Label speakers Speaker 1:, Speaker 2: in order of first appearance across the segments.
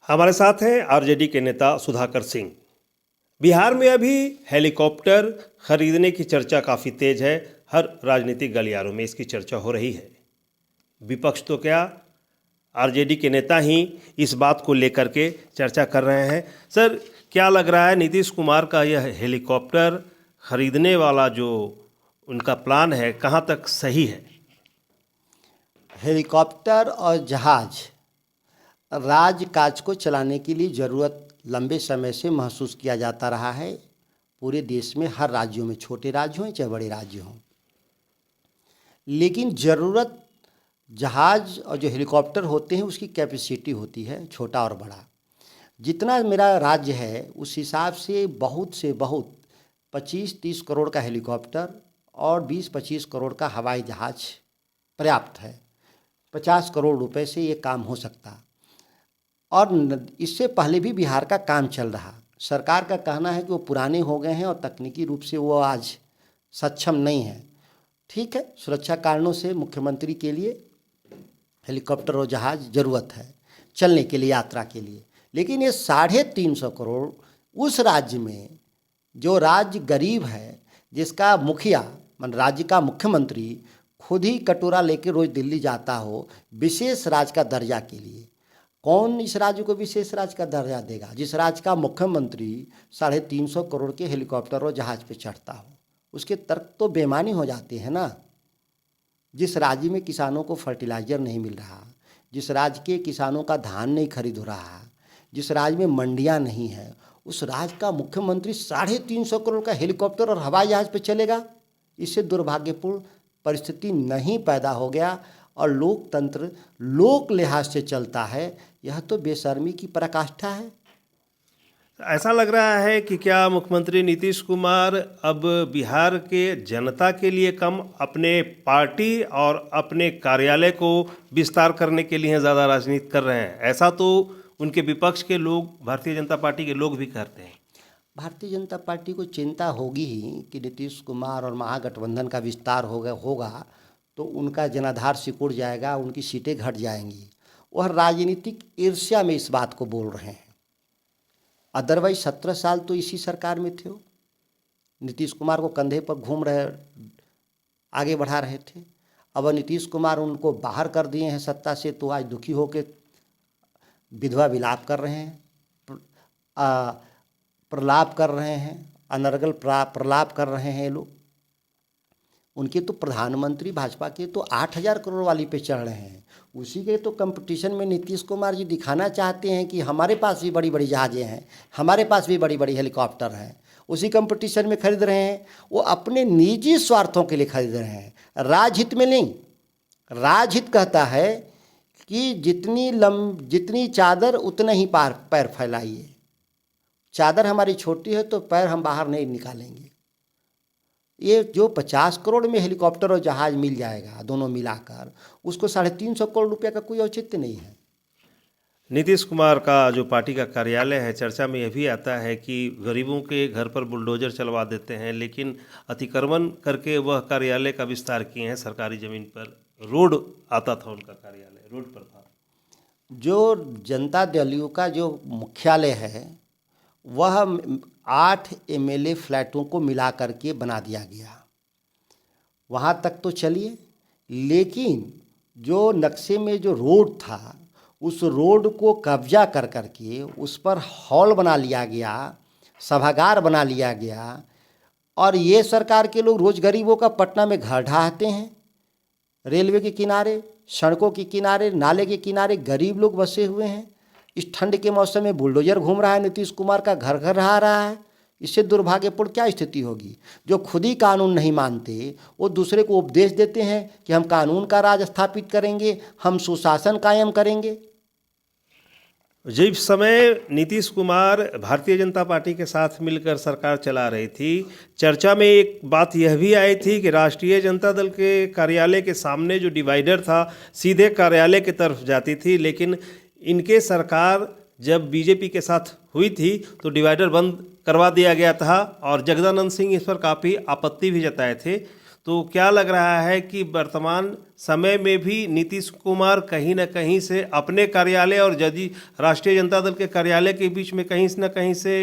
Speaker 1: हमारे साथ हैं आरजेडी के नेता सुधाकर सिंह। बिहार में अभी हेलीकॉप्टर खरीदने की चर्चा काफ़ी तेज है। हर राजनीतिक गलियारों में इसकी चर्चा हो रही है। विपक्ष तो क्या, आरजेडी के नेता ही इस बात को लेकर के चर्चा कर रहे हैं। सर, क्या लग रहा है नीतीश कुमार का यह हेलीकॉप्टर खरीदने वाला जो उनका प्लान है कहाँ तक सही है?
Speaker 2: हेलीकॉप्टर और जहाज राजकाज को चलाने के लिए ज़रूरत लंबे समय से महसूस किया जाता रहा है। पूरे देश में हर राज्यों में, छोटे राज्य हों चाहे बड़े राज्य हों, लेकिन ज़रूरत जहाज और जो हेलीकॉप्टर होते हैं उसकी कैपेसिटी होती है, छोटा और बड़ा। जितना मेरा राज्य है उस हिसाब से बहुत 25-30 करोड़ का हेलीकॉप्टर और 20-25 करोड़ का हवाई जहाज पर्याप्त है। 50 करोड़ रुपए से ये काम हो सकता। और इससे पहले भी बिहार का काम चल रहा। सरकार का कहना है कि वो पुराने हो गए हैं और तकनीकी रूप से वो आज सक्षम नहीं है। ठीक है, सुरक्षा कारणों से मुख्यमंत्री के लिए हेलीकॉप्टर और जहाज ज़रूरत है चलने के लिए, यात्रा के लिए। लेकिन ये 350 करोड़ उस राज्य में, जो राज्य गरीब है, जिसका मुखिया राज्य का मुख्यमंत्री खुद ही कटोरा लेके रोज़ दिल्ली जाता हो विशेष राज्य का दर्जा के लिए। कौन इस राज्य को विशेष राज्य का दर्जा देगा जिस राज्य का मुख्यमंत्री 350 करोड़ के हेलीकॉप्टर और जहाज पे चढ़ता हो? उसके तर्क तो बेमानी हो जाते हैं ना। जिस राज्य में किसानों को फर्टिलाइज़र नहीं मिल रहा, जिस राज्य के किसानों का धान नहीं खरीद हो रहा, जिस राज्य में मंडियां नहीं है, उस राज्य का मुख्यमंत्री 350 करोड़ का हेलीकॉप्टर और हवाई जहाज पे चलेगा। इससे दुर्भाग्यपूर्ण परिस्थिति नहीं पैदा हो गया और लोकतंत्र लोक लिहाज से चलता है? यह तो बेशर्मी की पराकाष्ठा है।
Speaker 1: ऐसा लग रहा है कि क्या मुख्यमंत्री नीतीश कुमार अब बिहार के जनता के लिए कम अपने पार्टी और अपने कार्यालय को विस्तार करने के लिए ज़्यादा राजनीति कर रहे हैं? ऐसा तो उनके विपक्ष के लोग, भारतीय जनता पार्टी के लोग भी करते हैं।
Speaker 2: भारतीय जनता पार्टी को चिंता होगी ही कि नीतीश कुमार और महागठबंधन का विस्तार होगा तो उनका जनाधार सिकुड़ जाएगा, उनकी सीटें घट जाएंगी। वह राजनीतिक ईर्ष्या में इस बात को बोल रहे हैं। अदरवाइज 17 साल तो इसी सरकार में थे। नीतीश कुमार को कंधे पर घूम रहे, आगे बढ़ा रहे थे। अब नीतीश कुमार उनको बाहर कर दिए हैं सत्ता से, तो आज दुखी होकर विधवा विलाप कर रहे हैं, प्रलाप कर रहे हैं, अनर्गल प्रलाप कर रहे हैं लोग। उनके तो प्रधानमंत्री भाजपा के तो 8,000 करोड़ वाली पे चढ़ रहे हैं। उसी के तो कंपटीशन में नीतीश कुमार जी दिखाना चाहते हैं कि हमारे पास भी बड़ी बड़ी जहाज़ें हैं, हमारे पास भी बड़ी बड़ी हेलीकॉप्टर हैं। उसी कंपटीशन में खरीद रहे हैं। वो अपने निजी स्वार्थों के लिए खरीद रहे हैं, राजहित में नहीं। राजहित कहता है कि जितनी चादर उतना ही पैर फैलाइए। चादर हमारी छोटी है तो पैर हम बाहर नहीं निकालेंगे। ये जो 50 करोड़ में हेलीकॉप्टर और जहाज मिल जाएगा दोनों मिलाकर, उसको 350 करोड़ रुपये का कोई औचित्य नहीं है।
Speaker 1: नीतीश कुमार का जो पार्टी का कार्यालय है, चर्चा में यह भी आता है कि गरीबों के घर पर बुलडोजर चलवा देते हैं, लेकिन अतिक्रमण करके वह कार्यालय का विस्तार किए हैं। सरकारी ज़मीन पर रोड आता था, उनका कार्यालय रोड पर था।
Speaker 2: जो जनता दलियों का जो मुख्यालय है वह 8 एमएलए फ्लैटों को मिला करके बना दिया गया। वहाँ तक तो चलिए, लेकिन जो नक्शे में जो रोड था उस रोड को कब्जा कर करके उस पर हॉल बना लिया गया, सभागार बना लिया गया। और ये सरकार के लोग रोज़ गरीबों का पटना में घर ढहाते हैं। रेलवे के किनारे, सड़कों के किनारे, नाले के किनारे गरीब लोग बसे हुए हैं। इस ठंड के मौसम में बुलडोजर घूम रहा है, नीतीश कुमार का घर घर रहा है। इससे दुर्भाग्यपूर्ण क्या स्थिति होगी? जो खुद ही कानून नहीं मानते वो दूसरे को उपदेश देते हैं कि हम कानून का राज स्थापित करेंगे, हम सुशासन कायम करेंगे।
Speaker 1: जिस समय नीतीश कुमार भारतीय जनता पार्टी के साथ मिलकर सरकार चला रही थी, चर्चा में एक बात यह भी आई थी कि राष्ट्रीय जनता दल के कार्यालय के सामने जो डिवाइडर था सीधे कार्यालय की तरफ जाती थी, लेकिन इनके सरकार जब बीजेपी के साथ हुई थी तो डिवाइडर बंद करवा दिया गया था और जगदानंद सिंह इस पर काफ़ी आपत्ति भी जताए थे। तो क्या लग रहा है कि वर्तमान समय में भी नीतीश कुमार कहीं न कहीं से अपने कार्यालय और यदि राष्ट्रीय जनता दल के कार्यालय के बीच में कहीं न कहीं से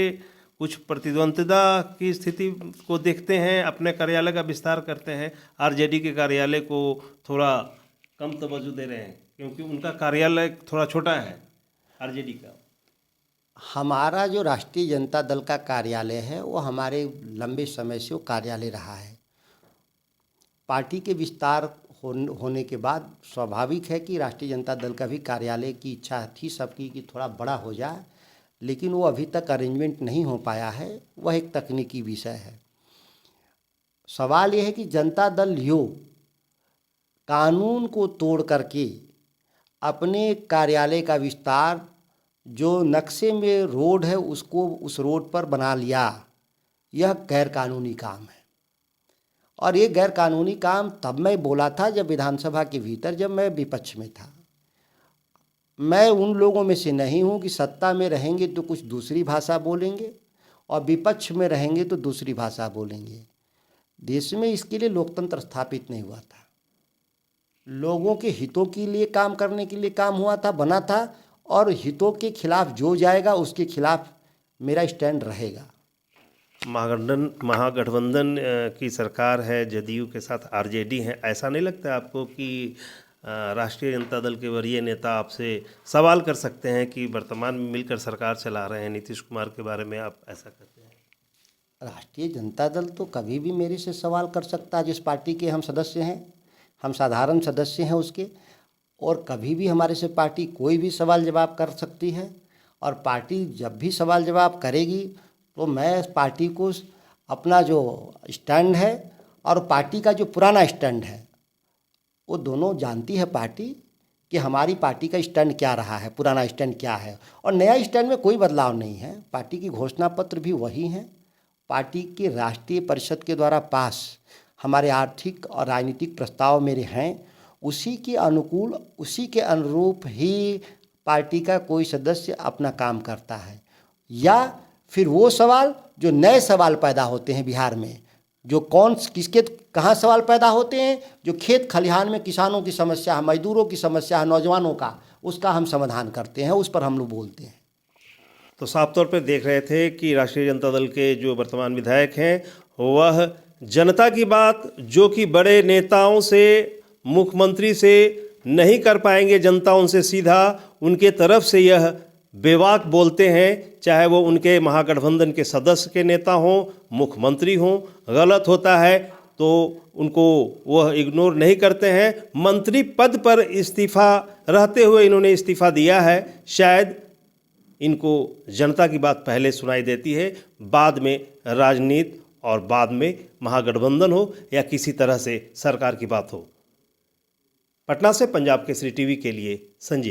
Speaker 1: कुछ प्रतिद्वंद्विता की स्थिति को देखते हैं, अपने कार्यालय का विस्तार करते हैं, आरजेडी के कार्यालय को थोड़ा कम तवज्जो दे रहे हैं क्योंकि उनका कार्यालय थोड़ा छोटा है आरजेडी का?
Speaker 2: हमारा जो राष्ट्रीय जनता दल का कार्यालय है वो हमारे लंबे समय से वो कार्यालय रहा है। पार्टी के विस्तार होने के बाद स्वाभाविक है कि राष्ट्रीय जनता दल का भी कार्यालय की इच्छा थी सबकी कि थोड़ा बड़ा हो जाए, लेकिन वो अभी तक अरेंजमेंट नहीं हो पाया है। वह एक तकनीकी विषय है। सवाल यह है कि जनता दल कानून को तोड़ करके अपने कार्यालय का विस्तार जो नक्शे में रोड है उसको उस रोड पर बना लिया, यह गैर कानूनी काम है। और ये गैर कानूनी काम तब मैं बोला था जब विधानसभा के भीतर, जब मैं विपक्ष में था। मैं उन लोगों में से नहीं हूँ कि सत्ता में रहेंगे तो कुछ दूसरी भाषा बोलेंगे और विपक्ष में रहेंगे तो दूसरी भाषा बोलेंगे। देश में इसके लिए लोकतंत्र स्थापित नहीं हुआ था। लोगों के हितों के लिए काम करने के लिए काम हुआ था, बना था, और हितों के खिलाफ जो जाएगा उसके खिलाफ मेरा स्टैंड रहेगा।
Speaker 1: महागठबंधन की सरकार है, जदयू के साथ आरजेडी है। ऐसा नहीं लगता आपको कि राष्ट्रीय जनता दल के वरीय नेता आपसे सवाल कर सकते हैं कि वर्तमान में मिलकर सरकार चला रहे हैं नीतीश कुमार के बारे में आप ऐसा करते हैं?
Speaker 2: राष्ट्रीय जनता दल तो कभी भी मेरे से सवाल कर सकता है। जिस पार्टी के हम सदस्य हैं, हम साधारण सदस्य हैं उसके, और कभी भी हमारे से पार्टी कोई भी सवाल जवाब कर सकती है। और पार्टी जब भी सवाल जवाब करेगी तो मैं पार्टी को अपना जो स्टैंड है और पार्टी का जो पुराना स्टैंड है वो दोनों जानती है पार्टी कि हमारी पार्टी का स्टैंड क्या रहा है, पुराना स्टैंड क्या है, और नया स्टैंड में कोई बदलाव नहीं है। पार्टी की घोषणा पत्र भी वही है। पार्टी के राष्ट्रीय परिषद के द्वारा पास हमारे आर्थिक और राजनीतिक प्रस्ताव मेरे हैं, उसी के अनुकूल, उसी के अनुरूप ही पार्टी का कोई सदस्य अपना काम करता है। या फिर वो सवाल जो नए सवाल पैदा होते हैं बिहार में, जो किसके कहाँ सवाल पैदा होते हैं, जो खेत खलिहान में किसानों की समस्या है, मजदूरों की समस्या है, नौजवानों का, उसका हम समाधान करते हैं, उस पर हम लोग बोलते हैं।
Speaker 1: तो साफ तौर पर देख रहे थे कि राष्ट्रीय जनता दल के जो वर्तमान विधायक हैं वह जनता की बात जो कि बड़े नेताओं से, मुख्यमंत्री से नहीं कर पाएंगे, जनता उनसे सीधा उनके तरफ से यह बेबाक बोलते हैं, चाहे वो उनके महागठबंधन के सदस्य के नेता हों, मुख्यमंत्री हों। गलत होता है तो उनको वह इग्नोर नहीं करते हैं। मंत्री पद पर इस्तीफा रहते हुए इन्होंने इस्तीफा दिया है। शायद इनको जनता की बात पहले सुनाई देती है, बाद में राजनीति और बाद में महागठबंधन हो या किसी तरह से सरकार की बात हो। पटना से पंजाब केसरी टीवी के लिए संजीव।